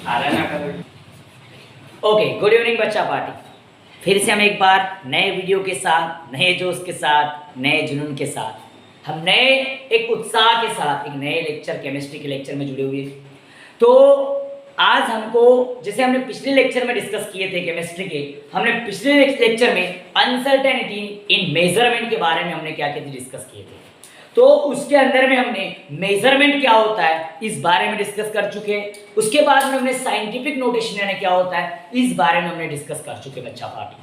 आ रहा है ना करो। ओके, गुड इवनिंग बच्चा पार्टी। फिर से हम एक बार नए वीडियो के साथ, नए जोश के साथ, नए जुनून के साथ, हम नए एक उत्साह के साथ एक नए लेक्चर, केमिस्ट्री के लेक्चर में जुड़े हुए। तो आज हमको, जैसे हमने पिछले लेक्चर में डिस्कस किए थे केमिस्ट्री के, हमने पिछले लेक्चर में अनसर्टेनिटी इन मेजरमेंट के बारे में हमने क्या किया थे, डिस्कस किए थे। तो उसके अंदर में हमने मेजरमेंट क्या होता है इस बारे में डिस्कस कर चुके हैं। उसके बाद में हमने साइंटिफिक नोटेशन यानी क्या होता है इस बारे में हमने डिस्कस कर चुके बच्चा पार्टी।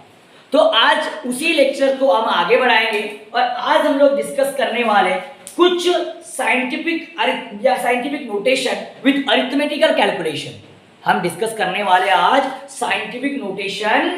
तो आज उसी लेक्चर को हम आगे बढ़ाएंगे और आज हम लोग डिस्कस करने वाले कुछ scientific notation with arithmetical calculation. हम डिस्कस करने वाले आज साइंटिफिक नोटेशन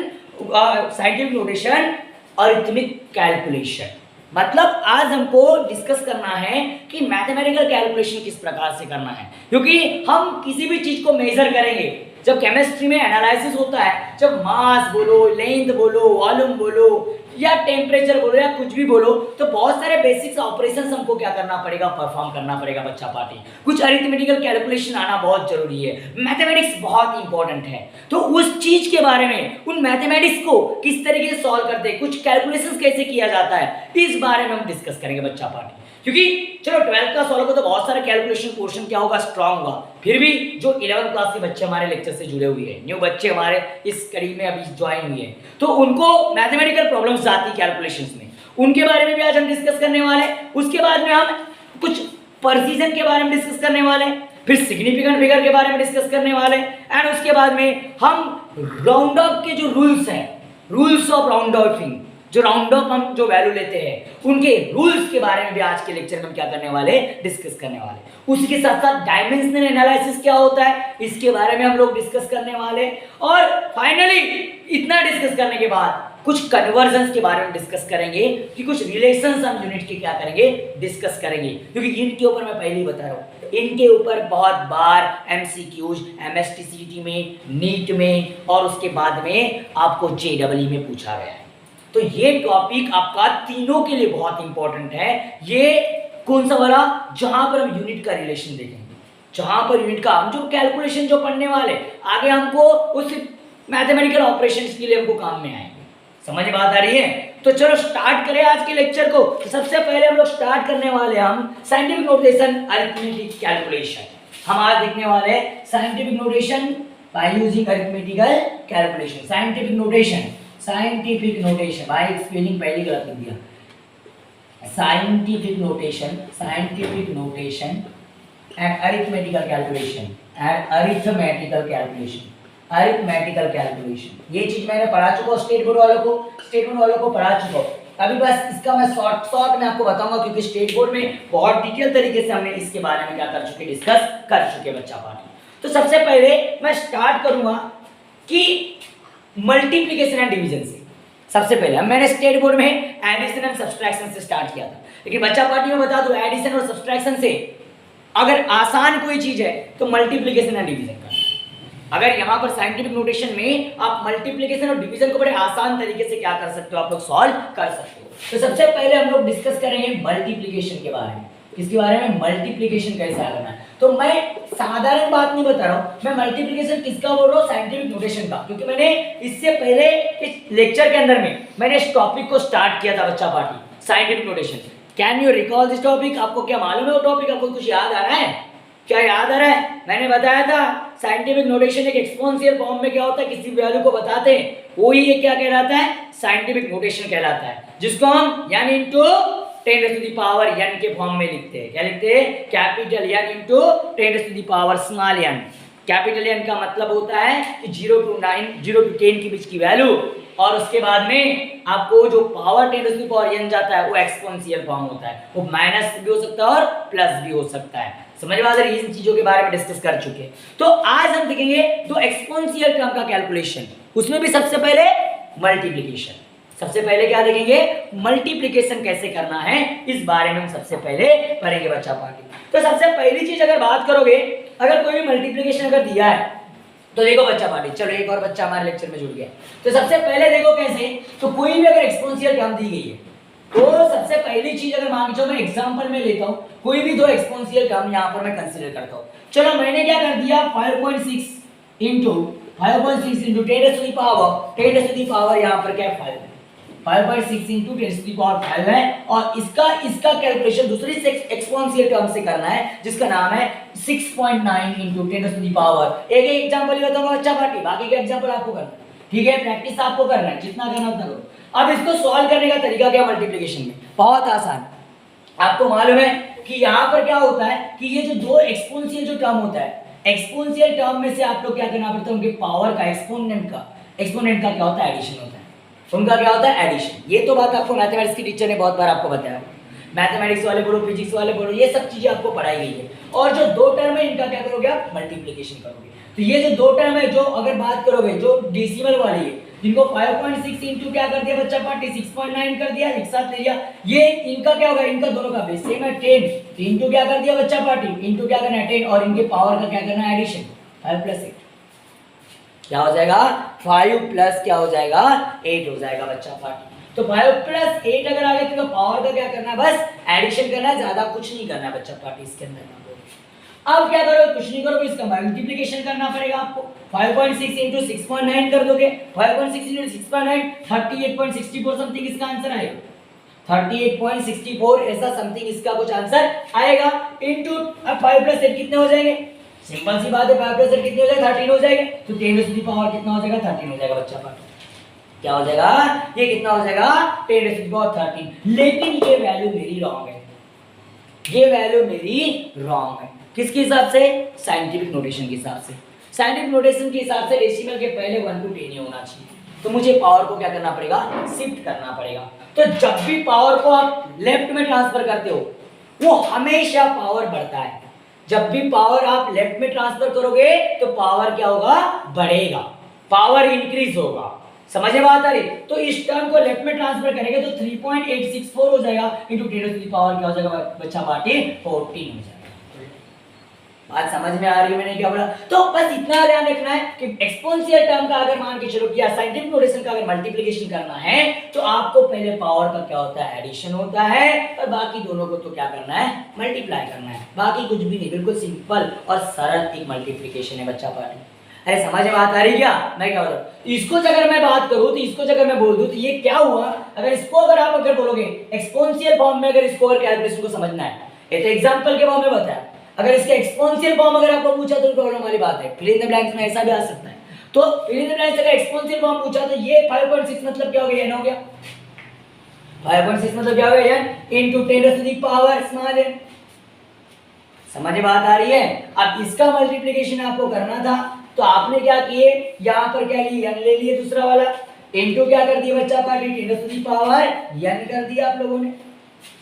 अरिथमेटिक कैलकुलेशन। मतलब आज हमको डिस्कस करना है कि मैथमेटिकल कैलकुलेशन किस प्रकार से करना है, क्योंकि हम किसी भी चीज को मेजर करेंगे। जब केमिस्ट्री में एनालिसिस होता है, जब मास बोलो, लेंथ बोलो, वॉल्यूम बोलो या टेम्परेचर बोलो या कुछ भी बोलो, तो बहुत सारे बेसिक्स ऑपरेशंस हमको क्या करना पड़ेगा, परफॉर्म करना पड़ेगा बच्चा पार्टी। कुछ अरिथमेटिकल कैलकुलेशन आना बहुत जरूरी है, मैथमेटिक्स बहुत इंपॉर्टेंट है। तो उस चीज के बारे में, उन मैथमेटिक्स को किस तरीके से सॉल्व करते हैं, कुछ कैलकुलेशंस कैसे किया जाता है, इस बारे में हम डिस्कस करेंगे बच्चा पार्टी। क्योंकि चलो 12th क्लास वालों को तो बहुत सारा कैलकुलेशन पोर्शन क्या होगा, स्ट्रांग होगा। फिर भी जो 11th क्लास के बच्चे हमारे लेक्चर से जुड़े हुए हैं, न्यू बच्चे हमारे इस कड़ी में अभी ज्वाइन हुए हैं, तो उनको मैथमेटिकल प्रॉब्लम्स आती है कैलकुलेशंस में, उनके बारे में भी आज हम डिस्कस करने वाले। उसके बाद में हम कुछ प्रिसीजन के बारे में डिस्कस करने वाले, फिर सिग्निफिकेंट फिगर के बारे में डिस्कस करने वाले, एंड उसके बाद में हम राउंड ऑफ के जो रूल्स हैं, रूल्स ऑफ राउंड ऑफिंग, जो राउंड ऑफ हम जो वैल्यू लेते हैं उनके रूल्स के बारे में भी आज के लेक्चर में हम क्या करने वाले, डिस्कस करने वाले। उसके साथ साथ डायमेंशनल एनालिसिस क्या होता है इसके बारे में हम लोग डिस्कस करने वाले। और फाइनली इतना डिस्कस करने के बाद कुछ कन्वर्जन्स के बारे में डिस्कस करेंगे कि कुछ रिलेशंस हम यूनिट के क्या करेंगे, डिस्कस करेंगे। क्योंकि इनके ऊपर मैं पहले ही बता रहा हूँ, इनके ऊपर बहुत बार एमसीक्यूज एमएसटीसीटी में, नीट में और उसके बाद में आपको जेईई में पूछा गया है। तो ये टॉपिक आपका तीनों के लिए बहुत इंपॉर्टेंट है। ये कौन सा वाला, जहां पर हम यूनिट का रिलेशन देखेंगे, जहां पर यूनिट का हम जो कैलकुलेशन जो पढ़ने वाले आगे हमको उस मैथमेटिकल ऑपरेशंस के लिए हमको काम में आएंगे। समझ में बात आ रही है? तो चलो स्टार्ट करें आज के लेक्चर को। तो सबसे पहले हम लोग स्टार्ट करने वाले हम साइंटिफिक नोटेशन अरिथमेटिक कैलकुलेशन। हम आज देखने वाले हैं scientific notation by using arithmetical calculation. Scientific notation भाई स्पेलिंग पहले गलत लिख दिया। Scientific notation and arithmetical calculation. ये चीज मैंने पढ़ा चुका हूँ स्टेट बोर्ड वालों को पढ़ा चुका हूँ। अभी बस इसका मैं शॉर्ट में आपको बताऊंगा, क्योंकि स्टेट बोर्ड में बहुत डिटेल तरीके से हमने इसके बारे में क्या कर चुके, डिस्कस कर चुके बच्चा पार्टी। तो सबसे पहले मैं स्टार्ट करूंगा कि मल्टीप्लिकेशन एंड डिवीजन से। सबसे पहले मैंने स्टेट बोर्ड में एडिशन एंड सब्सट्रैक्शन से स्टार्ट किया था, लेकिन बच्चा पार्टी में बता दूं एडिशन और सब्सट्रैक्शन से अगर आसान कोई चीज है तो मल्टीप्लिकेशन एंड डिवीजन का। अगर यहाँ पर साइंटिफिक नोटेशन में आप मल्टीप्लिकेशन और डिवीजन को बड़े आसान तरीके से क्या कर सकते हो, आप लोग सॉल्व कर सकते हो। तो सबसे पहले हम लोग डिस्कस करेंगे मल्टीप्लिकेशन के बारे में। किसके बारे में? मल्टीप्लिकेशन कैसे करना है। तो मैं साधारण बात नहीं बता रहा हूँ, मैं मल्टीप्लिकेशन किसका बोल रहा हूँ, साइंटिफिक नोटेशन का। क्योंकि मैंने इससे पहले इस लेक्चर के अंदर में मैंने इस टॉपिक को स्टार्ट किया था बच्चा party, scientific notation. Can you recall this topic? आपको क्या मालूम है वो टॉपिक? आपको कुछ याद आ रहा है? क्या याद आ रहा है? मैंने बताया था साइंटिफिक नोटेशन एक एक्सपोनेंशियल फॉर्म में क्या होता है, किसी वैल्यू को बताते हैं, वही ये क्या कहलाता है, साइंटिफिक नोटेशन कहलाता है, जिसको हम n इंटू 10⁻n के फॉर्म में लिखते हैं। क्या लिखते हैं? Capital N into 10⁻⁻n। Capital N का मतलब होता है कि 0 to 10 के बीच की वैल्यू, और उसके बाद में आपको जो पावर 10⁻n जाता है वो एक्सपोनेंशियल फॉर्म होता है। वो माइनस भी हो सकता है और प्लस भी हो सकता है। समझ में आ रही है? इन चीजों के बारे में डिस्कस कर चुके हैं। तो आज हम देखेंगे दो एक्सपोनेंशियल टर्म का कैलकुलेशन, उसमें भी सबसे पहले मल्टीप्लिकेशन। सबसे पहले क्या देखेंगे, मल्टीप्लिकेशन कैसे करना है, इस बारे में हम सबसे पहले पढ़ेंगे बच्चा पार्टी। तो सबसे पहली चीज अगर बात करोगे, अगर कोई भी मल्टीप्लिकेशन अगर दिया है तो देखो बच्चा पार्टी, चलो एक और बच्चा हमारे लेक्चर में जुड़ गया। तो सबसे पहले देखो कैसे, तो कोई भी अगर एक्सपोनेंशियल टर्म दी गई है तो सबसे पहली चीज अगर मान लो मैं एग्जांपल में लेता हूं, कोई भी दो एक्सपोनेंशियल टर्म यहां पर मैं कंसीडर करता हूं। चलो मैंने क्या कर दिया, 5.6 into 5.6 into 10 to the power यहाँ पर क्या है 5 है, 5.6 इंटू 10 टू द पावर 5 है। और इसका कैलकुलेशन दूसरी एक्सपोनेंशियल टर्म से करना है जिसका नाम है 6.9 इंटू 10 टू द पावर। एक एग्जांपल ही बताऊंगा बच्चा पार्टी, बाकी के एग्जांपल आपको करना है, ठीक है, प्रैक्टिस आपको करना है, जितना करना उतना करो। अब इसको सॉल्व करने का तरीका क्या मल्टीप्लिकेशन में, बहुत आसान। आपको मालूम है कि यहाँ पर क्या होता है कि ये जो दो एक्सपोनेंशियल जो टर्म होता है, एक्सपोनेंशियल टर्म में से आप लोग क्या करना पड़ता है, उनके पावर का एक्सपोनेंट का क्या होता है, एडिशन होता है। उनका क्या होता है, एडिशन। ये तो बात आपको मैथमेटिक्स की टीचर ने बहुत बार आपको बताया, मैथमेटिक्स वाले बोलो, फिजिक्स वाले बोलो, ये सब चीजें आपको पढ़ाई गई है। और जो दो टर्म है इनका क्या करोगे आप, मल्टीप्लिकेशन करोगे। तो ये जो दो टर्म है, जो अगर बात करोगे जो डेसिमल वाली है, जिनको 5.6 इंटू क्या कर दिया बच्चा पार्टी 6.9 कर दिया, एक साथ ले लिया, ये इनका क्या होगा, इनका दोनों का बेस सेम है 10, तो इंटू क्या कर दिया बच्चा पार्टी, इंटू क्या करना है 10, और इनके पावर का क्या करना है एडिशन, 5 + 8 क्या हो जाएगा, 5 प्लस क्या हो जाएगा 8 हो जाएगा बच्चा पार्टी। तो 5 + 8 अगर आ गया तो पावर का क्या करना है, बस एडिशन करना है, ज्यादा कुछ नहीं करना है बच्चा पार्टी इसके अंदर। अब क्या करोगे, कुछ नहीं करोगे, इसका मल्टीप्लिकेशन करना पड़ेगा आपको। 5.6 इंटू 6.9 कर दोगे, 5.6 इंटू 6.9 38.64 समथिंग इसका आंसर आएगा, 38.64 ऐसा समथिंग इसका कुछ आंसर आएगा। इंटू अब 5 + 8 कितने हो जाएंगे, सिंपल सी बात है, 5 + 8 कितने हो जाएगा 13 हो जाएगा। तो 10 टू द पावर कितना हो जाएगा 13 हो जाएगा बच्चा पार्टी। क्या हो जाएगा, ये कितना हो जाएगा 10 टू द पावर 13। लेकिन ये वैल्यू मेरी रॉन्ग है, ये वैल्यू मेरी रॉन्ग है। किसके हिसाब से, साइंटिफिक नोटेशन के हिसाब से। साइंटिफिक नोटेशन के हिसाब से डेसिमल के पहले 1 to 10 ही होना चाहिए, तो मुझे पावर को क्या करना पड़ेगा, शिफ्ट करना पड़ेगा। तो जब भी पावर को आप लेफ्ट में ट्रांसफर करते हो वो हमेशा पावर बढ़ता है। जब भी पावर आप लेफ्ट में ट्रांसफर करोगे तो पावर क्या होगा, बढ़ेगा, पावर इंक्रीज होगा। समझ में बात आ रही, तो इस टर्म को लेफ्ट में ट्रांसफर करेंगे तो 3.864 हो जाएगा इंटू 10 टू द पावर क्या हो जाएगा बच्चा पार्टी 14 हो जाएगा। बात समझ में आ रही है मैंने क्या बोला। तो बस इतना ध्यान रखना है कि एक्सपोनेंशियल टर्म का अगर मान के चलो कि साइंटिफिक नोटेशन का अगर मल्टीप्लिकेशन करना है तो आपको पहले पावर का क्या होता है, एडिशन होता है, और बाकी दोनों को तो क्या करना है, मल्टीप्लाई करना है, बाकी कुछ भी नहीं, बिल्कुल सिंपल और सरल एक मल्टीप्लिकेशन है बच्चा पार्टी। अरे समझ में बात आ रही क्या, मैं क्या बोल रहा हूँ। इसको अगर मैं बात करूँ तो इसको अगर मैं बोल दूँ तो ये क्या हुआ, अगर इसको अगर आप अगर बोलोगे एक्सपोनेंशियल फॉर्म में, अगर इसको अगर कैलकुलेशन को समझना है, ये तो एग्जांपल के फॉर्म में बताया, अगर इसके एक्सपोनेंशियल फॉर्म अगर आपको पूछा तो प्रॉब्लम वाली बात है। फिल इन द ब्लैंक्स में ऐसा भी आ सकता है, तो फिल इन द ब्लैंक्स अगर एक्सपोनेंशियल फॉर्म पूछा तो ये 5.6 मतलब क्या हो गया, n हो गया, 5.6 मतलब क्या हो गया, n into 10 to the power small n। समझ में बात आ रही है। अब इसका मल्टीप्लिकेशन आपको करना था तो आपने क्या किए, यहाँ पर क्या लिए, n ले लिए दूसरा वाला, इंटू क्या कर दिया बच्चा party 10 to the power n कर दिया आप लोगों ने।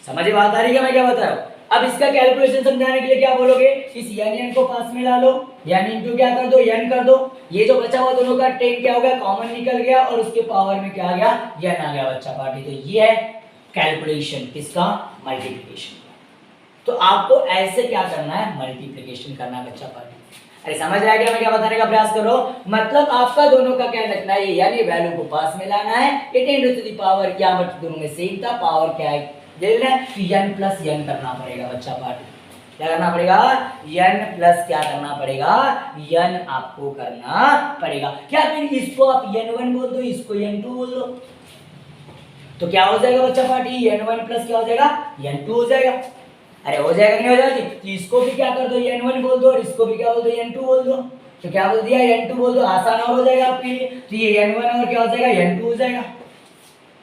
समझ में बात आ रही है मैं क्या बता रहा हूँ। अब इसका कैलकुलेशन समझाने के लिए क्या बोलोगे, इस n को पास में ला लो, n इंटू क्या कर दो, n कर दो, ये जो बचा हुआ दोनों का 10 क्या हो गया, कॉमन निकल गया, और उसके पावर में क्या आ गया, n आ गया बच्चा पार्टी। तो ये है कैलकुलेशन किसका, मल्टीप्लिकेशन। तो आपको ऐसे क्या करना है, मल्टीप्लिकेशन करना है बच्चा पार्टी। अरे समझ रहा है क्या मैं क्या बताने का प्रयास कर रहा हूँ, मतलब आपका दोनों का क्या रखना है, यानी वैल्यू को पास में लाना है, 10 टू द पावर क्या दोनों में सेम था, पावर क्या है देख रहे हैं, तो n प्लस n करना पड़ेगा बच्चा पार्टी। क्या करना पड़ेगा, n प्लस क्या करना पड़ेगा, n आपको करना पड़ेगा। क्या फिर इसको आप n1 बोल दो, इसको n2 बोल दो, तो क्या हो जाएगा बच्चा पार्टी, n1 प्लस क्या हो जाएगा, n2 हो जाएगा। अरे हो जाएगा नहीं हो जाएगा, तो इसको भी क्या कर दो, n1 बोल दो, और इसको भी क्या बोल दो, n2 बोल दो, तो क्या बोल दिया, n2 बोल दो, आसान और हो जाएगा आपके लिए। तो ये n1 और क्या हो जाएगा, n2 हो जाएगा।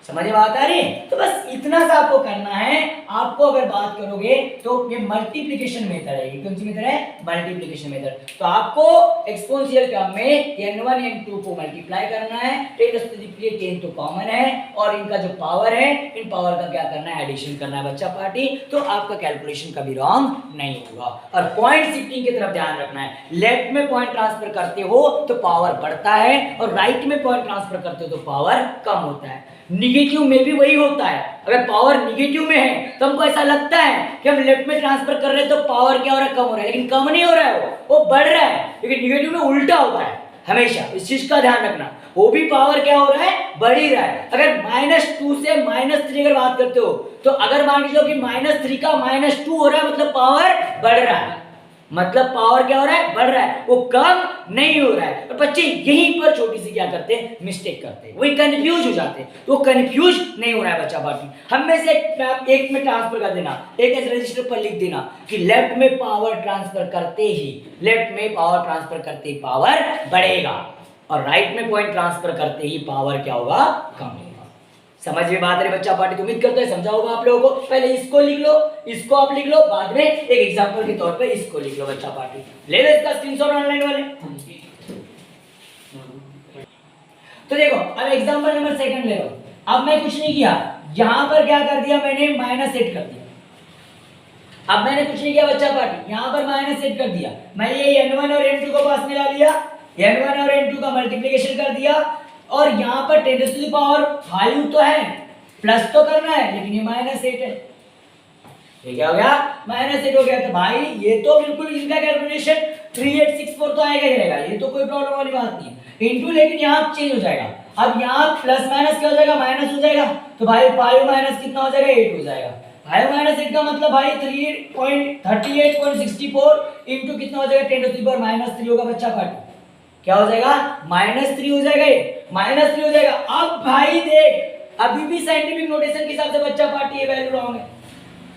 समझ में बात आ रही है। तो बस इतना सा आपको करना है। आपको अगर बात करोगे तो ये मल्टीप्लिकेशन मेथड है, ये कौन सी मेथड है, मल्टीप्लिकेशन मेथड। तो आपको एक्सपोनेंशियल टर्म में n1 n2 को मल्टीप्लाई करना है, 10 तो कॉमन है, और इनका जो पावर है, इन पावर का क्या करना है, एडिशन करना है बच्चा पार्टी। तो आपका कैलकुलेशन कभी रॉन्ग नहीं होगा। और पॉइंट शिफ्टिंग की तरफ ध्यान रखना है, लेफ्ट में पॉइंट ट्रांसफर करते हो तो पावर बढ़ता है, और राइट में पॉइंट ट्रांसफर करते हो तो पावर कम होता है। निगेटिव में भी वही होता है, अगर पावर निगेटिव में है तो हमको ऐसा लगता है कि हम लेफ्ट में ट्रांसफर कर रहे हैं तो पावर क्या हो रहा है, कम हो रहा है, लेकिन कम नहीं हो रहा है, वो बढ़ रहा है। लेकिन निगेटिव में उल्टा होता है हमेशा, इस चीज का ध्यान रखना। वो भी पावर क्या हो रहा है, बढ़ ही रहा है। अगर -2 से -3 अगर बात करते हो तो अगर मान लीजिए कि -3 का -2 हो रहा है मतलब पावर बढ़ रहा है। मतलब पावर क्या हो रहा है, बढ़ रहा है, वो कम नहीं हो रहा है। और बच्चे यहीं पर छोटी सी क्या करते हैं, मिस्टेक करते हैं, वही कंफ्यूज हो जाते हैं। तो कंफ्यूज नहीं हो रहा है बच्चा पार्टी, हमें से एक में ट्रांसफर कर देना, एक ऐसे रजिस्टर पर लिख देना कि लेफ्ट में पावर ट्रांसफर करते ही, लेफ्ट में पावर ट्रांसफर करते ही पावर बढ़ेगा, और राइट में पॉइंट ट्रांसफर करते ही पावर क्या होगा, कम होगा। समझ में बात है बच्चा पार्टी, उम्मीद करते हैं समझा होगा आप लोगों को। पहले इसको लिख लो, इसको आप लिख लो, बाद में एक एग्जांपल के तौर पे इसको लिख लो बच्चा पार्टी। ले लो इसका स्क्रीनशॉट ऑनलाइन वाले। तो देखो अब एग्जांपल नंबर सेकंड ले लो। अब मैं कुछ नहीं किया, यहां पर क्या कर दिया मैंने, माइनस सेट कर दिया। अब मैंने कुछ नहीं किया बच्चा पार्टी, यहां पर माइनस सेट कर दिया। मैं ये n1 और n2 को पास में ला लिया, n1 और n2 का मल्टीप्लिकेशन कर दिया, और यहाँ पर 10 टू द पावर 5 तो है, प्लस तो करना है, लेकिन ये -8 है। ये क्या हो गया, -8 हो गया। तो भाई ये तो बिल्कुल इनका कैलकुलेशन 3864 तो आएगा ही आएगा, ये तो कोई प्रॉब्लम वाली बात नहीं है। इनटू लेकिन यहाँ चेंज हो जाएगा, अब यहाँ प्लस माइनस क्या हो जाएगा, माइनस हो जाएगा। तो भाई 5 माइनस कितना हो जाएगा, 8 हो जाएगा। 5 माइनस 8 का मतलब भाई 3.38.64 इनटू कितना हो जाएगा, 10 टू द पावर -3 होगा बच्चा पार्टी। क्या हो जाएगा, -3 हो जाएगा, ये -3 हो जाएगा। अब भाई देख, अभी भी साइंटिफिक नोटेशन के हिसाब से बच्चा पार्टी ये वैल्यू रॉन्ग है,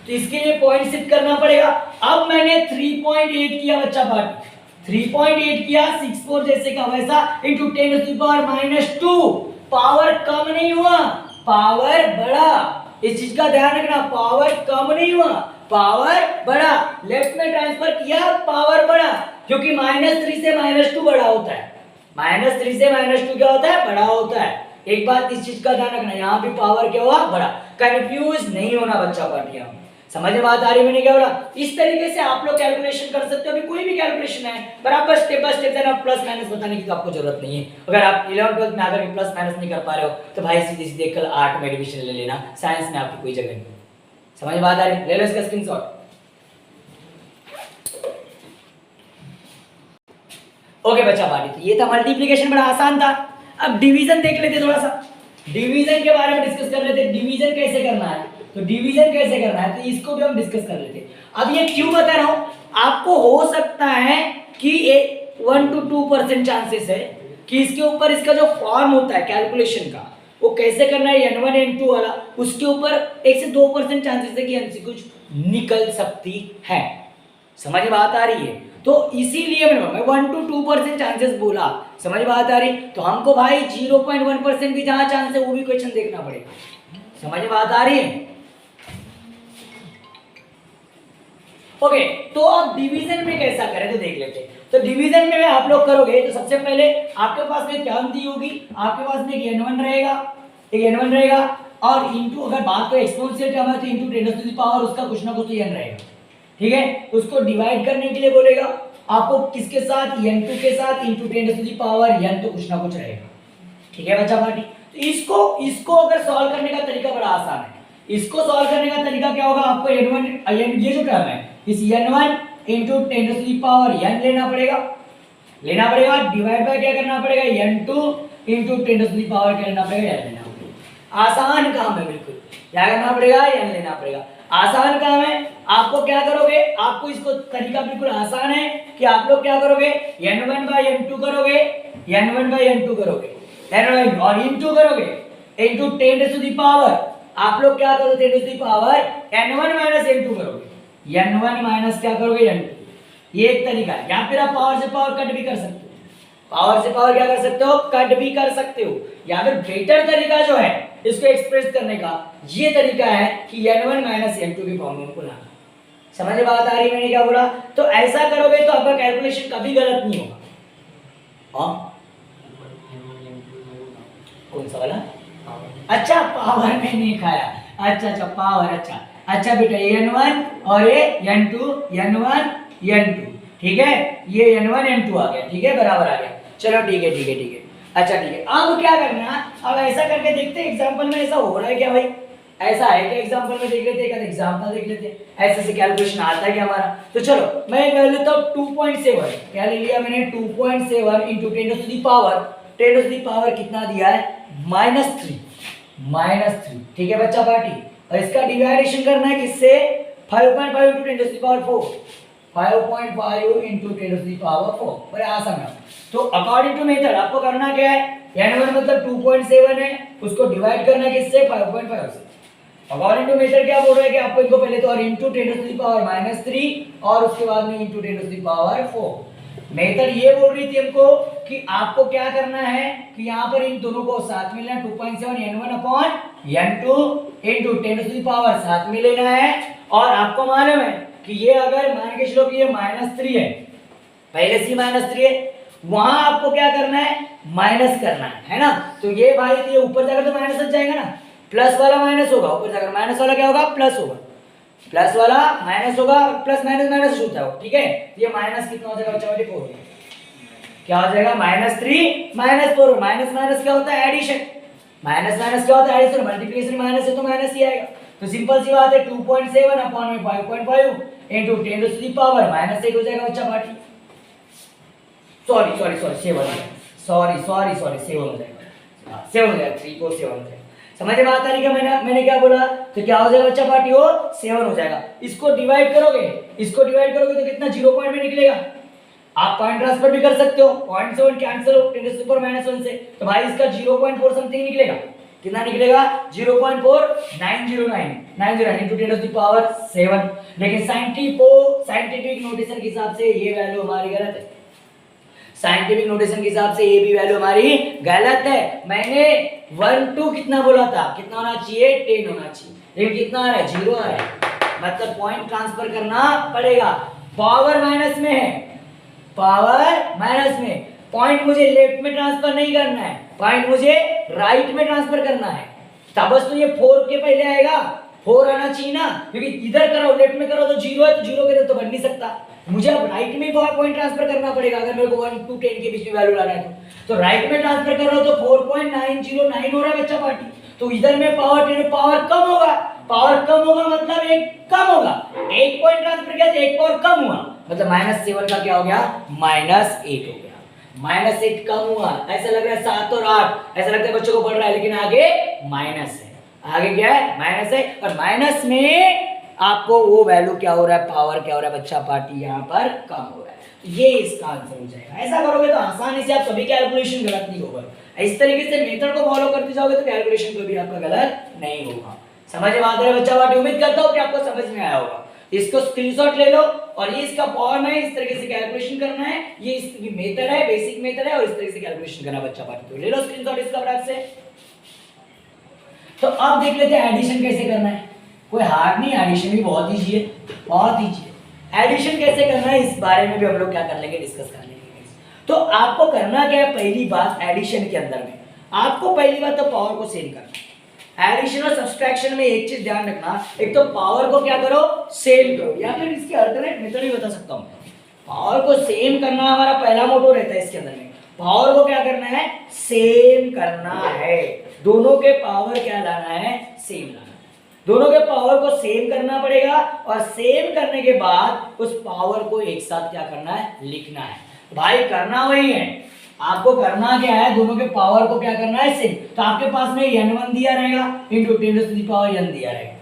तो इसके लिए पॉइंट शिफ्ट करना पड़ेगा। अब मैंने 3.8 किया बच्चा पार्टी, 3.8 किया, 64 जैसे का वैसा into 10 to the power -2। Power कम नहीं हुआ, पावर बढ़ा। इस चीज का ध्यान रखना, पावर कम नहीं हुआ, पावर बढ़ा। लेफ्ट में ट्रांसफर किया, पावर बढ़ा, क्योंकि -3 से -2 बड़ा होता है। -3 से -2 क्या होता है, बड़ा होता है। एक बात इस चीज का ध्यान रखना, यहाँ भी पावर क्या हुआ, बड़ा। कंफ्यूज नहीं होना बच्चा पार्टियां, समझ में बात आ रही मैंने क्या बोला। इस तरीके से आप लोग कैलकुलेशन कर सकते हो। अभी कोई भी कैलकुलेशन है बराबर स्टेप बाय स्टेप देना, प्लस माइनस बताने की तो आपको जरूरत नहीं है। अगर आप 11th 12th में अगर प्लस माइनस नहीं कर पा रहे हो तो भाई सीधे सीधे कल आर्ट में एडमिशन ले लेना, साइंस में आपकी कोई जगह नहीं। समझ में बात आ रही, ले लो इसका स्क्रीनशॉट। ओके बच्चा पार्टी, तो ये था मल्टीप्लिकेशन, बड़ा आसान था। अब डिवीजन देख लेते, थोड़ा सा डिवीजन के बारे में डिस्कस कर लेते। डिवीजन कैसे करना है, तो डिवीजन कैसे करना है तो इसको भी हम डिस्कस कर लेते। अब ये क्यों बता रहा हूं, आपको हो सकता है कि 1 to 2% चांसेस है कि इसके ऊपर इसका जो फॉर्म होता है कैलकुलेशन का, वो कैसे करना है n1 n2 वाला, उसके ऊपर 1 से 2% चांसेस है कि MCQ निकल सकती है। समझ में बात आ रही है, तो इसीलिए मैं 1 to 2% चांसेस बोला। समझ में बात आ रही, तो हमको भाई 0.1% भी जहां चांस है वो भी क्वेश्चन देखना पड़ेगा। समझ में बात आ रही है। ओके, तो अब डिवीजन में कैसा करें तो देख लेते हैं। तो डिवीजन में आप लोग करोगे तो सबसे पहले आपके पास में क्या दी होगी, आपके पास में एक n1 रहेगा, एक n1 रहेगा, और इनटू अगर बात करें एक्सपोनेंशियल टर्म है तो इनटू 10 टू द पावर उसका कुछ ना कुछ तो n रहेगा। ठीक है, उसको डिवाइड करने के लिए बोलेगा आपको किसके साथ, n2 के साथ into 10 to the power n, तो कुछ ना कुछ रहेगा। ठीक है बच्चा पार्टी, तो इसको अगर सॉल्व करने का तरीका बड़ा आसान है। इसको सॉल्व करने का तरीका क्या होगा, आपको n1 ये जो टर्म है इस n1 into 10 to the power n लेना पड़ेगा, डिवाइड बाय क्या करना पड़ेगा, n2 into 10 to the power क्या लेना पड़ेगा, n लेना पड़ेगा। आसान काम है, बिल्कुल क्या करना पड़ेगा, n लेना पड़ेगा। आसान काम है। आपको क्या करोगे, आपको इसको तरीका बिल्कुल आसान है कि आप लोग क्या करोगे, n1 बाय n2 करोगे, n1 बाय n2 करोगे, n1 और इनटू करोगे इनटू 10 टू द पावर, आप लोग क्या करोगे 10 to the power n1 minus n2 करोगे, n1 माइनस क्या करोगे n2। ये एक तरीका है, या फिर आप पावर से पावर कट भी कर सकते हो, पावर से पावर क्या कर सकते हो, कट भी कर सकते हो। या फिर बेटर तरीका जो है इसको एक्सप्रेस करने का ये तरीका है कि n1 माइनस n2 की फॉर्म को लाना। समझ में बात आ रही मैंने क्या बोला, तो ऐसा करोगे तो आपका कैलकुलेशन कभी गलत नहीं होगा। हाँ कौन सा वाला, अच्छा पावर में नहीं खाया, अच्छा पावर, अच्छा बेटा n1 और ये n2, n1 n2, ठीक है, ये n1 n2 आ गया, ठीक है, बराबर आ गया। चलो ठीक है, अच्छा ठीक है। अब क्या करना है, अब ऐसा करके देखते हैं एग्जांपल में ऐसा हो रहा है क्या भाई, ऐसा है क्या एग्जांपल में, देख लेते हैं, एग्जांपल देख लेते हैं ऐसे से कैलकुलेशन आता है क्या हमारा। तो चलो मैं ले लेता हूं 2.7, क्या ले लिया मैंने 2.7 into 10 to the power, 10 to the power कितना दिया है -3, ठीक है बच्चा पार्टी। और इसका डिवाइडेशन करना है किससे, 5.5 into 10 to the power 4, 5.5 into 10⁴ बड़े आसान है। तो अकॉर्डिंग टू मेथड आपको करना क्या है, n1 मतलब 2.7 है, उसको डिवाइड करना किससे 5.5 से। अकॉर्डिंग टू मेथड क्या बोल रहा है कि आपको इनको पहले तो और इंटू 10⁻³ और उसके बाद में इंटू 10⁴। मेथड ये बोल रही थी हमको कि आपको क्या करना है कि यहाँ पर इन दोनों को साथ में लेना 2.7 n1/n2 इंटू 10⁻³ साथ में लेना है। और आपको मालूम है कि ये अगर मान के चलो कि ये -3 है, पहले से -3 है, वहां आपको क्या करना है माइनस करना है ना। तो ये भाई ये ऊपर जाकर तो माइनस हो जाएगा ना, प्लस वाला माइनस होगा, ऊपर जाकर माइनस वाला क्या होगा प्लस होगा, प्लस वाला माइनस होगा, प्लस माइनस माइनस होता है, ठीक है। ये माइनस कितना हो जाएगा बच्चा 4 क्या हो जाएगा -3 -4। माइनस माइनस क्या होता है एडिशन, माइनस माइनस क्या होता है एडिशन, मल्टीप्लिकेशन माइनस है तो माइनस ही आएगा। तो सिंपल सी बात है 2.7 अपॉन में 5.5 इंटू 10⁻⁻1 हो जाएगा बच्चा पार्टी। सॉरी 7 हो जाएगा, 7 हो जाएगा, 3 को 7 हो जाएगा। समझ में आता है क्या मैंने क्या बोला, तो क्या हो जाएगा बच्चा पार्टी हो 7 हो जाएगा। इसको डिवाइड करोगे तो कितना 0 पॉइंट में निकलेगा। आप पॉइंट ट्रांसफर भी कर सकते हो, 0.7 कैंसिल हो 10⁻⁻1 से, तो भाई इसका 0.4 समथिंग निकलेगा। कितना निकलेगा 0.4909 इंटू 10⁻7। लेकिन साइंटिफिक नोटेशन के हिसाब से ये वैल्यू हमारी गलत है, साइंटिफिक नोटेशन के हिसाब से ये भी वैल्यू हमारी गलत है। मैंने 1 2 कितना बोला था, कितना होना चाहिए 10 होना चाहिए, लेकिन कितना आ रहा है 0 आ रहा है, मतलब पॉइंट ट्रांसफर करना पड़ेगा। पावर माइनस में है, पावर माइनस में, पॉइंट मुझे लेफ्ट में ट्रांसफर नहीं करना है, पॉइंट मुझे राइट में ट्रांसफर करना है। तब बस तो ये 4 के पहले आएगा, 4 आना चाहिए ना, क्योंकि इधर करो लेफ्ट में करो तो 0 है, तो 0 के तो बन नहीं सकता। मुझे अब राइट में पॉइंट ट्रांसफर करना पड़ेगा अगर मेरे को 1 to 10 के बीच में वैल्यू लाना है तो राइट में ट्रांसफर कर रहा हूं तो 4.909 हो रहा है बच्चा पार्टी। तो इधर में पावर कम होगा, पावर कम होगा मतलब एक कम होगा, एक पॉइंट ट्रांसफर किया तो एक पावर कम हुआ, मतलब -7 का क्या हो गया -8 हो गया, -8 कम हुआ। ऐसा लग रहा है 7 और 8, ऐसा लगता है बच्चों को पढ़ रहा है, लेकिन आगे माइनस है, आगे क्या है माइनस है, और माइनस में आपको वो वैल्यू क्या हो रहा है, पावर क्या हो रहा है बच्चा पार्टी यहाँ पर कम हो रहा है। ये इसका आंसर हो जाएगा। ऐसा करोगे तो आसानी से आप सभी कैलकुलेशन गलत नहीं होगा। इस तरीके से मेथड को फॉलो करते जाओगे तो कैलकुलेशन कोई भी आपका गलत नहीं होगा। समझ में आता है बच्चा पार्टी, उम्मीद करता हूँ कि आपको समझ में आया होगा। इसको स्क्रीनशॉट ले लो और ये इसका फॉर्म है, इस तरीके से कैलकुलेशन करना है, ये इसकी मेथड है, बेसिक मेथड है, और इस तरीके से कैलकुलेशन करना बच्चा पार्टी। तो ले लो स्क्रीनशॉट इसका फटाक से। तो अब देख लेते हैं एडिशन कैसे करना है। कोई हार्ड नहीं, एडिशन भी बहुत ईजी है, बहुत ईजी है। एडिशन कैसे करना है इस बारे में भी हम लोग क्या कर लेंगे, डिस्कस कर लेंगे। तो आपको करना क्या है, पहली बात एडिशन के अंदर में आपको पहली बात तो पावर को सेम करना है। एडिशन और सब्सट्रैक्शन में एक चीज ध्यान रखना, एक तो पावर को क्या करो सेम करो, या फिर इसकी अल्टरनेट मेथड भी बता सकता हूं। पावर को सेम करना हमारा पहला मोटो रहता है इसके अंदर में, पावर को क्या करना है सेम करना है। दोनों के पावर क्या लाना है सेम लाना, दोनों के पावर को सेम करना पड़ेगा, और सेम करने के बाद उस पावर को एक साथ क्या करना है लिखना है। भाई करना वही है, आपको करना क्या है, दोनों के पावर को क्या करना है सेम। तो आपके पास में n1 दिया रहेगा इंटू 10⁻n दिया रहेगा,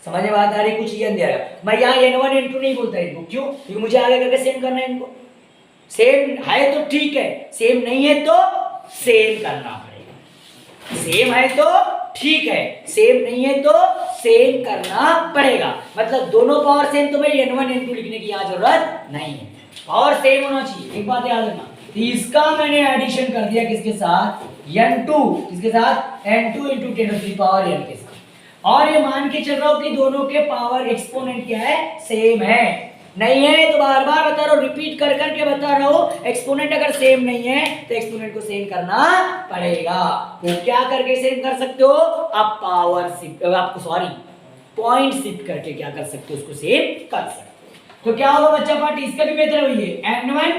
समझ में बात आ रही, कुछ n दिया रहेगा। मैं यहाँ n1 n2 नहीं बोलता इनको, क्यों, क्योंकि मुझे आगे करके सेम करना है इनको। सेम है तो ठीक है, सेम नहीं है तो सेम करना पड़ेगा। सेम है तो ठीक है, सेम नहीं है तो सेम करना पड़ेगा। मतलब दोनों पावर सेम, तो भाई n1 n2 लिखने की यहाँ जरूरत नहीं है, पावर सेम होना चाहिए। एक बात याद रखना, इसका मैंने एडिशन कर दिया किसके साथ n2, किसके साथ n2 इंटू 10⁻n के साथ, और ये मान के चल रहा हूं कि दोनों के पावर एक्सपोनेंट क्या है सेम है। नहीं है तो बार बार बता रहा हूं, रिपीट कर करके बता रहा हूं, एक्सपोनेंट अगर सेम नहीं है तो एक्सपोनेंट को सेम करना पड़ेगा। तो क्या करके सेम कर सकते हो आप, पावर शिफ्ट, आपको सॉरी पॉइंट शिफ्ट करके क्या कर सकते हो उसको सेम कर सकते हो। तो क्या होगा बच्चा पार्टी, इसका भी मेथड वही है n1,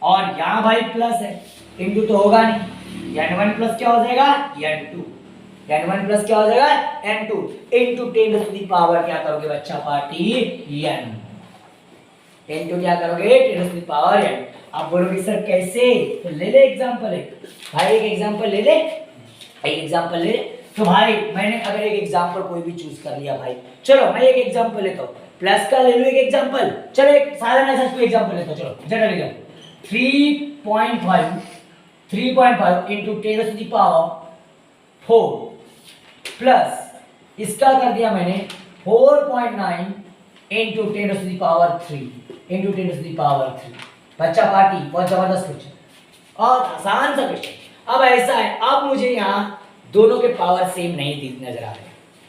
और यहाँ भाई प्लस है, इंटू तो होगा नहीं, n1 प्लस क्या हो जाएगा n2, n1 प्लस क्या हो जाएगा n2 इंटू 10⁻, क्या करोगे बच्चा पार्टी n, इंटू क्या करोगे 10⁻n। आप बोलोगे सर कैसे, तो ले ले एग्जांपल एक, भाई एक एग्जांपल ले ले, एक एग्जांपल ले। तो भाई मैंने अगर एक एग्जांपल कोई भी चूज कर लिया भाई, चलो मैं एक एग्जांपल लेता हूँ, प्लस का ले लो एक एग्जांपल, चलो एक साधारण ऐसा कोई एग्जांपल लेता हूं, चलो general example 3.5 into 10 to the power 4 plus इसका कर दिया मैंने 4.9 into 10 to the power 3 into 10 to the power 3। बच्चा पार्टी, बहुत जबरदस्त क्वेश्चन और आसान सा क्वेश्चन। अब ऐसा है, अब मुझे यहाँ दोनों के पावर सेम नहीं नजर आ रहे,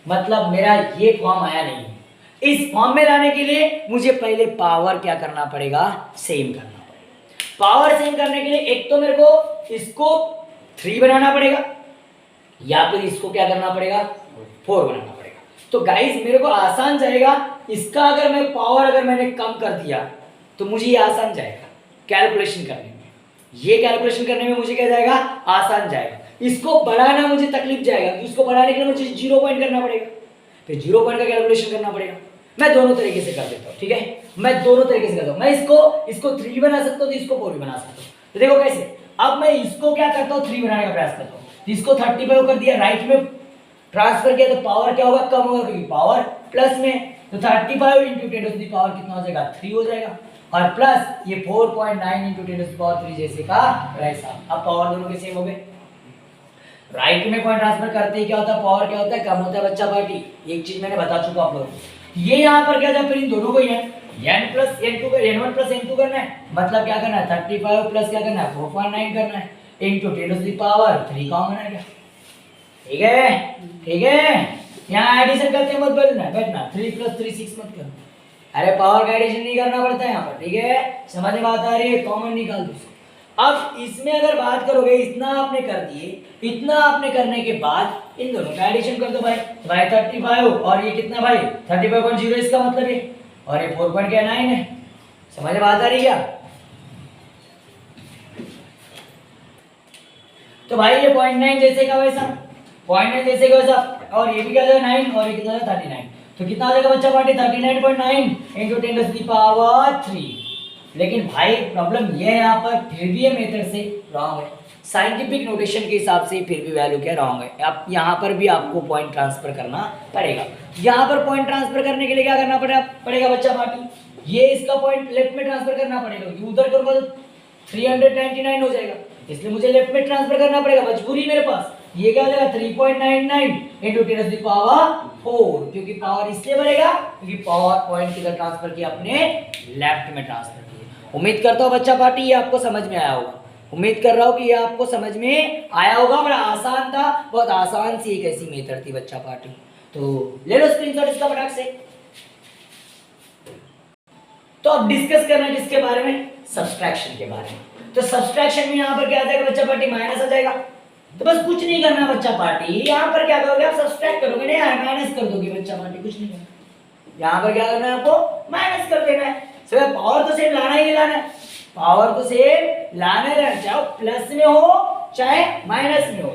मतलब मेरा ये फॉर्म आया नहीं है। इस फॉर्म में लाने के लिए मुझे पहले पावर क्या करना पड़ेगा, सेम करना पड़ेगा। पावर सेम करने के लिए एक तो मेरे को इसको 3 बनाना पड़ेगा या फिर इसको क्या करना पड़ेगा 4 बनाना पड़ेगा। तो गाइस मेरे को आसान जाएगा, इसका अगर मैं पावर अगर मैंने कम कर दिया तो मुझे ये आसान जाएगा कैलकुलेशन करने में, ये कैलकुलेशन करने में मुझे क्या जाएगा, आसान जाएगा। इसको बढ़ाना मुझे तकलीफ जाएगा, इसको बढ़ाने के लिए मुझे 0 पॉइंट करना पड़ेगा, फिर 0 पॉइंट का कैलकुलेशन करना पड़ेगा। मैं दोनों तरीके से कर देता हूँ, ठीक है, मैं दोनों तरीके से करता हूँ। मैं इसको 3 बना सकता हूँ तो इसको 4 भी बना सकता हूँ। तो देखो कैसे, अब मैं इसको क्या करता हूँ 3 बनाने का प्रयास करता हूँ, इसको 35 कर दिया, राइट में ट्रांसफर किया तो पावर क्या होगा, कम होगा क्योंकि पावर प्लस में, तो 35 इंटू 10 टू द पावर कितना हो जाएगा 3 हो जाएगा, और प्लस ये 4.9 इंटू 10 टू द पावर 3 जैसे का वैसा। अब पावर दोनों के सेम हो गए। राइट में पॉइंट ट्रांसफर करते ही क्या होता है, पावर क्या होता है, कम होता है बच्चा पार्टी। एक चीज मैंने बता चुका आप लोगों को, ये यहाँ पर क्या था, फिर इन दोनों को ही है n plus n2 n1 plus n2 करना है, मतलब क्या करना है 35 प्लस क्या करना है 4.9 करना है into 10 to the power 3 common है क्या, ठीक है, ठीक है। यहाँ एडिशन करते हैं मत बैठना 3 प्लस 3 6 मत करना, अरे पावर का एडिशन नहीं करना पड़ता है यहाँ पर, ठीक है, समझ में बात आ रही है, कॉमन निकाल दो। अब इसमें अगर बात करोगे, इतना आपने कर दिए, इतना आपने करने के बाद इन दोनों का एडिशन कर दो भाई 35 और ये कितना भाई 35.0 इसका मतलब है, और ये 4.9 है, समझ में बात आ रही क्या। तो भाई ये 0.9 जैसे का वैसा, 0.9 जैसे का वैसा, और ये भी क्या जाएगा 9 और ये कितना जाएगा 39, तो कितना आ जाएगा बच्चा party 39.9 into 10 to the power 3। लेकिन भाई प्रॉब्लम ये है यहाँ पर, फिर भी ये मेथड से रॉन्ग है, साइंटिफिक नोटेशन के हिसाब से फिर भी वैल्यू क्या रॉन्ग है। आप यहाँ पर भी आपको पॉइंट ट्रांसफर करना पड़ेगा। यहाँ पर पॉइंट ट्रांसफर करने के लिए क्या करना पड़ेगा बच्चा पार्टी, ये इसका पॉइंट लेफ्ट में ट्रांसफर करना पड़ेगा, उधर करूँगा तो 399 हो जाएगा, इसलिए मुझे लेफ्ट में ट्रांसफर करना पड़ेगा, मजबूरी मेरे पास। ये क्या हो जाएगा 3.99 इंटू 10 टू द पावर 4, क्योंकि पावर इसलिए बढ़ेगा क्योंकि पावर पॉइंट किधर ट्रांसफर किया, अपने लेफ्ट में ट्रांसफर किया। उम्मीद करता हूँ बच्चा पार्टी ये आपको समझ में आया होगा, उम्मीद कर रहा हूँ कि ये आपको समझ में आया होगा। बड़ा आसान था, बहुत आसान सी एक ऐसी मेथड थी बच्चा पार्टी। तो ले लो स्क्रीनशॉट इसका फटाक से। तो अब डिस्कस करना है किसके बारे में, सब्सट्रैक्शन के बारे में। तो सब्सट्रैक्शन में यहाँ पर क्या आ जाएगा बच्चा पार्टी, माइनस आ जाएगा। तो बस कुछ नहीं करना बच्चा पार्टी, यहाँ पर क्या करोगे आप सब्सट्रैक्ट करोगे, नहीं माइनस कर दोगे बच्चा पार्टी, कुछ नहीं करना। यहाँ पर क्या करना है आपको, माइनस कर देना है। सर पावर तो सेम लाना ही लाना है, पावर तो सेम लाना है, चाहे प्लस में हो चाहे माइनस में हो,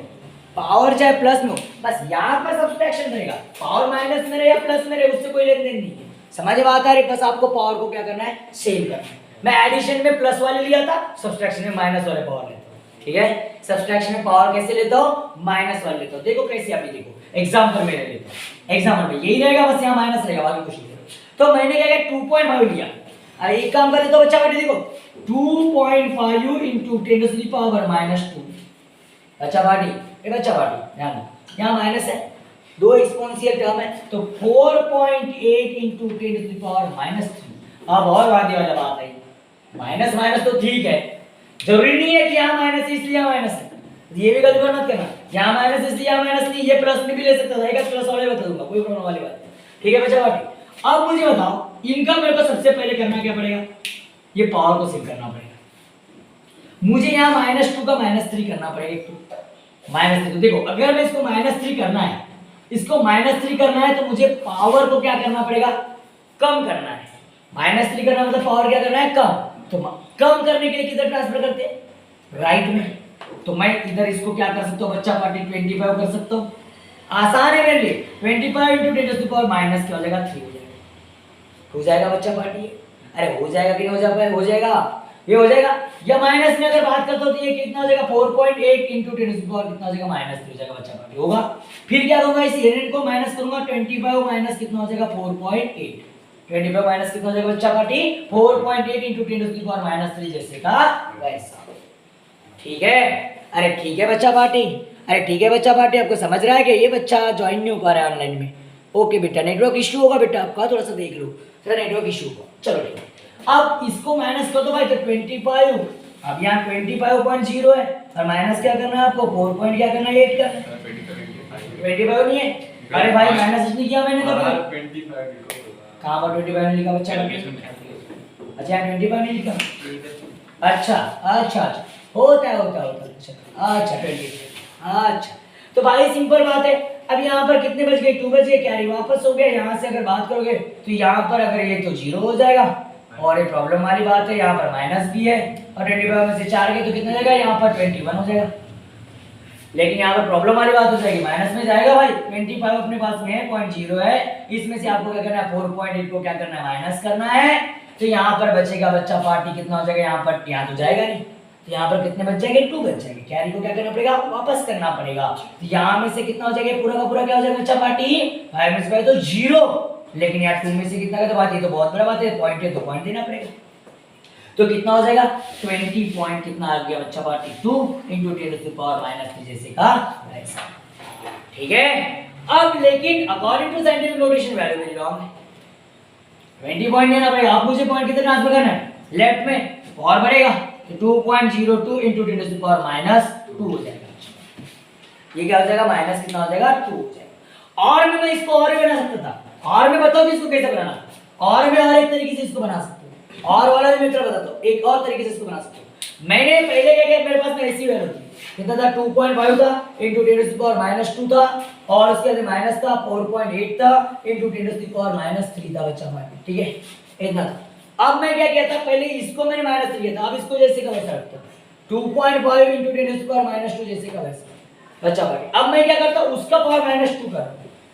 पावर चाहे प्लस में हो, बस यहाँ पर सब्सट्रैक्शन रहेगा, पावर माइनस में रहे या प्लस में रहे उससे कोई लेन देन नहीं है। समझ में आता है, बस आपको पावर को क्या करना है, सेम करना है। मैं एडिशन में प्लस वाले लिया था, सब्सट्रैक्शन में माइनस वाले पावर लेता हूँ, ठीक है। सब्सट्रैक्शन में पावर कैसे लेता हूँ, माइनस वाले लेता हूँ। देखो कैसे, अभी देखो एग्जाम्पल में लेता हूँ, एग्जाम्पल में यही रहेगा, बस यहाँ माइनस रहेगा, बाकी कुछ नहीं। तो मैंने क्या किया 2.5 लिया, अरे एक काम कर देता हूँ बच्चा बेटे, देखो 2.5 इंटू 10 टू द पावर -2। बच्चा पार्टी, ये बच्चा पार्टी ध्यान दो, यहाँ माइनस है, दो एक्सपोनेंशियल टर्म है, तो 4.8 इंटू 10 टू द पावर -3। अब और वाला बात है, माइनस माइनस तो ठीक है, जरूरी नहीं है कि यहाँ माइनस है इसलिए यहाँ माइनस है, ये भी गलती मत करना, यहाँ माइनस इसलिए यहाँ माइनस नहीं, ये प्लस में भी ले सकता था, प्लस वाले बता दूंगा, कोई प्रॉब्लम वाली बात नहीं, ठीक है बच्चा पार्टी। अब मुझे बताओ, इनका मेरे को सबसे पहले करना क्या पड़ेगा, ये पावर को सेव करना पड़ेगा। मुझे यहाँ -2 का -3 करना पड़ेगा, एक तो -3। तो देखो अगर मैं इसको -3 करना है, इसको -3 करना है, तो मुझे पावर को क्या करना पड़ेगा, कम करना है। -3 करना मतलब पावर क्या करना है, कम। तो कम करने के लिए किधर ट्रांसफर करते हैं, राइट में। तो मैं इधर इसको क्या कर सकता हूँ बच्चा पार्टी 25 कर सकता हूँ, आसान है मेरे लिए। 25 into 10 to the power minus क्या हो जाएगा 3 हो जाएगा बच्चा पार्टी। अरे हो जाएगा कि नहीं हो जाएगा, हो जाएगा, ये हो जाएगा। या माइनस में अगर बात करता हूं तो ये कितना हो जाएगा 4.8 इंटू 10 टू द पावर कितना हो जाएगा -3 हो जाएगा बच्चा पार्टी, होगा। फिर क्या करूंगा, इस यूनिट को माइनस करूंगा, 25 माइनस कितना हो जाएगा 4.8, 25 माइनस कितना हो जाएगा बच्चा पार्टी 4.8 इंटू 10⁻³ जैसे का वैसा। ठीक है, अरे ठीक है बच्चा पार्टी, अरे ठीक है बच्चा पार्टी, आपको समझ रहा है कि ये बच्चा ज्वाइन नहीं हो पा रहा है ऑनलाइन में। ओके बेटा, नेटवर्क इश्यू होगा बेटा आपका, थोड़ा सा देख लो, थोड़ा नेटवर्क इश्यू होगा। चलो ठीक है, अब इसको माइनस कर दो भाई, तो 25, अब यहाँ 25.0 है और माइनस क्या करना है आपको 4 पॉइंट क्या करना है 8 करना है। 25 नहीं है, अरे भाई माइनस इसलिए किया मैंने कभी, कहाँ पर 25 नहीं लिखा बच्चा? अच्छा 25 नहीं लिखा, अच्छा अच्छा अच्छा, होता है अच्छा 20, अच्छा। तो भाई सिंपल बात है, अब यहाँ पर कितने बज गए 2 बज गए, कैरी वापस हो गया। यहाँ से अगर बात करोगे तो यहाँ पर अगर ये तो 0 हो जाएगा, और ये प्रॉब्लम वाली बात है, यहाँ पर माइनस भी है, और 25 में से 4 गए तो कितना जाएगा, यहाँ पर 21 हो जाएगा। लेकिन यहाँ पर प्रॉब्लम वाली बात हो जाएगी, माइनस में जाएगा भाई, 25 अपने पास में है 0.0 है, इसमें से आपको क्या करना है 4.8 को क्या करना है माइनस करना है। तो यहाँ पर बचेगा बच्चा पार्टी कितना हो जाएगा, यहाँ पर यहाँ तो जाएगा नहीं, तो यहाँ पर कितने बच जाएंगे 2 बच जाएंगे, कैरी को क्या करना पड़ेगा वापस करना पड़ेगा। तो यहाँ में से कितना हो जाएगा पूरा का पूरा क्या हो जाएगा बच्चा पार्टी 5 में से तो 0, लेकिन यहाँ 2 में से कितना का तो बात, ये तो बहुत बड़ा बात है, पॉइंट है तो पॉइंट देना पड़ेगा। तो कितना हो जाएगा 20 पॉइंट कितना आ गया बच्चा पार्टी 2 इंटू 10⁻³ जैसे का वैसा। ठीक है, अब लेकिन according to scientific notation value मेरी रॉन्ग है, 20 पॉइंट लेना पड़ेगा। आप मुझे पॉइंट कितने ट्रांसफर करना है लेफ्ट में, और बढ़ेगा तो 2.02 इंटू 10⁻² हो जाएगा। ये क्या हो जाएगा माइनस कितना हो जाएगा 2 हो जाएगा। और मैं इसको और भी बना सकता था, और मैं बताऊं कि इसको कैसे बनाना, और मैं और एक तरीके से इसको बना सकता हूं, और वाला भी मित्र बताता हूं, एक और तरीके से इसको बना सकता हूं। मैंने पहले क्या किया, मेरे पास में ऐसी वैल्यू थी, कितना था 2.5 था इंटू 10⁻² था, और उसके बाद माइनस था 4.8 था इंटू 10⁻³ था बच्चा पार्टी। ठीक है, इतना था। अब मैं क्या किया था, पहले इसको मैंने माइनस किया था, अब इसको जैसे का वैसा रखता हूं 2.5 इंटू 10⁻² जैसे का वैसा बच्चा पार्टी। अब मैं क्या करता हूं, उसका पावर -2 करो,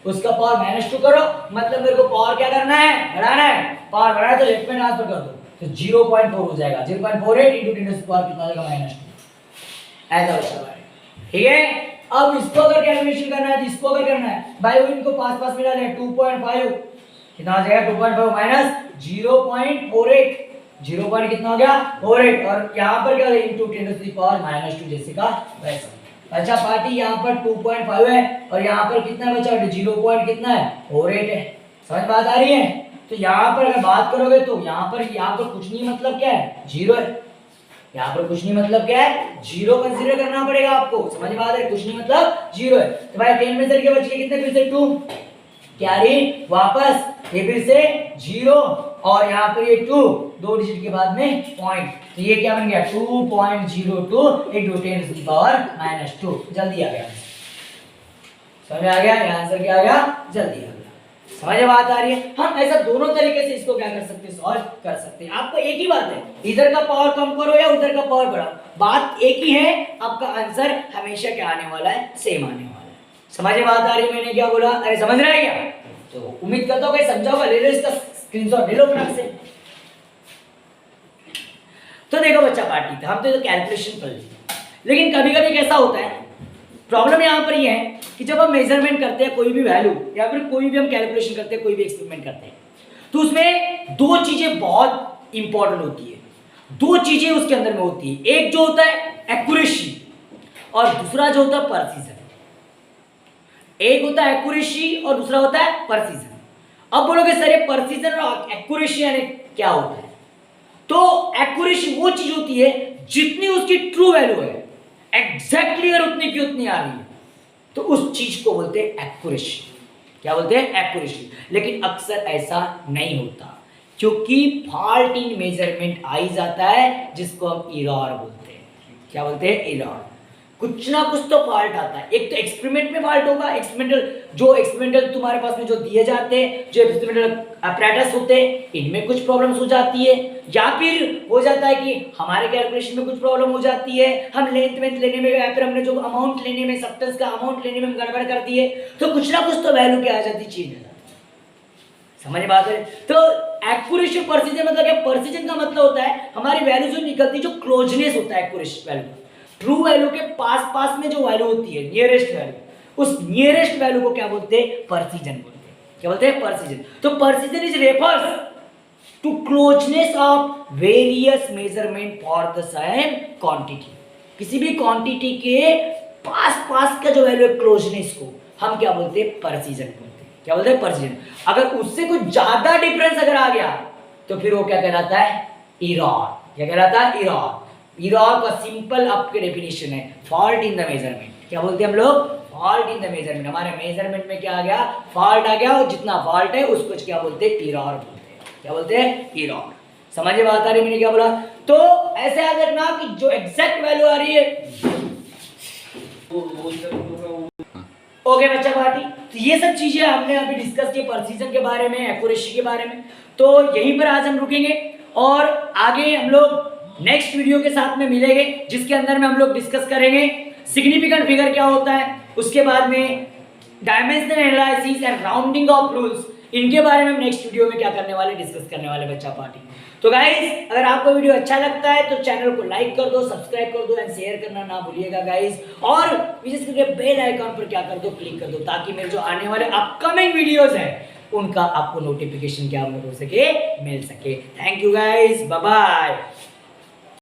उसका पावर -2 करो, मतलब मेरे को पावर क्या करना है बढ़ाना है, पावर बढ़ाना है तो लेफ्ट में ट्रांसफर कर दो, तो 0.4 हो जाएगा, 0.48 इंटू 10⁻² कितना हो जाएगा -2 ऐसा बच्चा पार्टी। ठीक है, अब इसको अगर कैलकुलेशन करना है, इसको अगर करना है भाई, वो इनको पास पास मिला ले, 2.5 कितना हो जाएगा 2.5 माइनस 0.48, 0 पॉइंट कितना हो गया 48, और यहाँ पर क्या इंटू 10⁻² जैसे का वैसा। अच्छा पार्टी यहाँ पर 2.5 है, और यहाँ पर कितना बचा 0 पॉइंट कितना है 48 है, समझ बात आ रही है। तो यहाँ पर अगर बात करोगे तो यहाँ पर कुछ नहीं, मतलब क्या है 0 है, यहाँ पर कुछ नहीं मतलब क्या है 0 कंसीडर करना पड़ेगा आपको, समझ में आ रहा है, कुछ नहीं मतलब 0 है। तो भाई 10 में से के बच के कितने, फिर से 2 कैरी वापस, ये फिर से 0, और यहाँ पर ये 2 डिजिट के बाद में पॉइंट, तो ये क्या बन गया 2.02 इंटू 10⁻²। जल्दी आ गया, समझ आ गया, आंसर क्या आ गया जल्दी आ गया, समझ में बात आ रही है। हम ऐसा दोनों तरीके से इसको क्या कर सकते हैं सॉल्व कर सकते हैं। आपको एक ही बात है, इधर का पावर कम करो या उधर का पावर बढ़ाओ, बात एक ही है, आपका आंसर हमेशा क्या आने वाला है सेम आने वाला है। समझ में बात आ रही है, मैंने क्या बोला, अरे समझ रहे हैं क्या? तो उम्मीद करता हूँ कि समझाओगा, ले लो इसका स्क्रीनशॉट ले लो फटाक से। तो देखो बच्चा पार्टी था, हम तो कैलकुलेशन कर लेते, लेकिन कभी कभी कैसा होता है, प्रॉब्लम यहाँ पर ये है कि जब हम मेजरमेंट करते हैं कोई भी वैल्यू या फिर कोई भी हम कैलकुलेशन करते हैं, कोई भी एक्सपेरिमेंट करते हैं, तो उसमें दो चीजें बहुत इंपॉर्टेंट होती है, दो चीजें उसके अंदर में होती है, एक जो होता है एक्यूरेसी और दूसरा जो होता है प्रिसीजन। एक होता है एक्यूरेसी और दूसरा होता है प्रिसीजन। अब बोलोगे सर ये प्रिसीजन और एक्यूरेसी यानी क्या होता है? तो एक्यूरेसी वो चीज होती है जितनी उसकी ट्रू वैल्यू है एग्जैक्टली अगर उतनी की उतनी आ रही है तो उस चीज को बोलते हैं एक्यूरेसी। क्या बोलते हैं? एक्यूरेसी। लेकिन अक्सर ऐसा नहीं होता क्योंकि फॉल्ट इन मेजरमेंट आ ही जाता है जिसको हम एरर बोलते हैं। क्या बोलते हैं? एरर। कुछ ना कुछ तो फॉल्ट आता है। एक तो एक्सपेरिमेंट में फॉल्ट होगा, एक्सपेरिमेंटल तुम्हारे पास में जो दिए जाते हैं, जो एक्सपेरिमेंटल अपैरेटस होते हैं, इनमें कुछ प्रॉब्लम्स हो जाती है, या फिर हो जाता है कि हमारे कैलकुलेशन में कुछ प्रॉब्लम हो जाती है, हम लेंथ लेने में या फिर हमने जो अमाउंट लेने में, सब्सटेंस का अमाउंट लेने में गड़बड़ कर दिए, तो कुछ ना कुछ तो वैल्यू क्या आ जाती है, चेंज हो जाती है। समझ बात है? तो एक्यूरेसी प्रिसीजन मतलब क्या? प्रिसीजन का मतलब होता है हमारी वैल्यू जो निकलती है, जो क्लोजनेस होता है एक्यूरेसी वैल्यू, ट्रू वैल्यू के पास में जो वैल्यू होती है, नियरेस्ट वैल्यू, उस नियरेस्ट वैल्यू को क्या बोलते हैं? प्रिसीजन बोलते हैं। क्या बोलते हैं? प्रिसीजन। तो precision is refers to closeness of various measurement for the same quantity. किसी भी क्वांटिटी के पास पास का जो वैल्यू है क्लोजनेस को हम क्या बोलते हैं? प्रेसिजन बोलते हैं। क्या बोलते हैं? प्रेसिजन। अगर उससे कुछ ज्यादा डिफरेंस अगर आ गया तो फिर वो क्या कहलाता है? एरर। क्या कहलाता है? एरर। एरर का सिंपल आपके डेफिनेशन है फॉल्ट इन द मेजरमेंट। क्या बोलते हैं हम लोग? Fault in the measurement. हमारे मेजरमेंट में क्या आ गया? फॉल्ट आ गया, और जितना फॉल्ट है उसको क्या बोलते हैं? एरर बोलते हैं। क्या बोलते हैं? एरर। समझे बात आ रही? मैंने क्या बोला? तो ऐसे याद रखना कि जो एग्जैक्ट वैल्यू आ रही है, ओके बच्चा पार्टी, तो ये सब चीजें हमने अभी डिस्कस की प्रिसीजन के बारे में, एक्यूरेसी के बारे में। तो यहीं पर आज हम रुकेंगे और आगे हम लोग नेक्स्ट वीडियो के साथ में मिलेंगे, जिसके अंदर में हम लोग डिस्कस करेंगे सिग्निफिकेंट फिगर क्या होता है, उसके बाद में dimensional analysis and rounding off rules, इनके बारे में हम नेक्स्ट वीडियो में क्या करने वाले? डिस्कस करने वाले बच्चा पार्टी। तो गाइस, अगर आपको वीडियो अच्छा लगता है तो चैनल को लाइक कर दो, सब्सक्राइब कर दो एंड शेयर करना ना भूलिएगा गाइस, और विशेष करके बेल आइकन पर क्या कर दो? क्लिक कर दो, ताकि मेरे जो आने वाले अपकमिंग वीडियोस हैं उनका आपको नोटिफिकेशन क्या हो सके? मिल सके। Thank you guys, bye bye.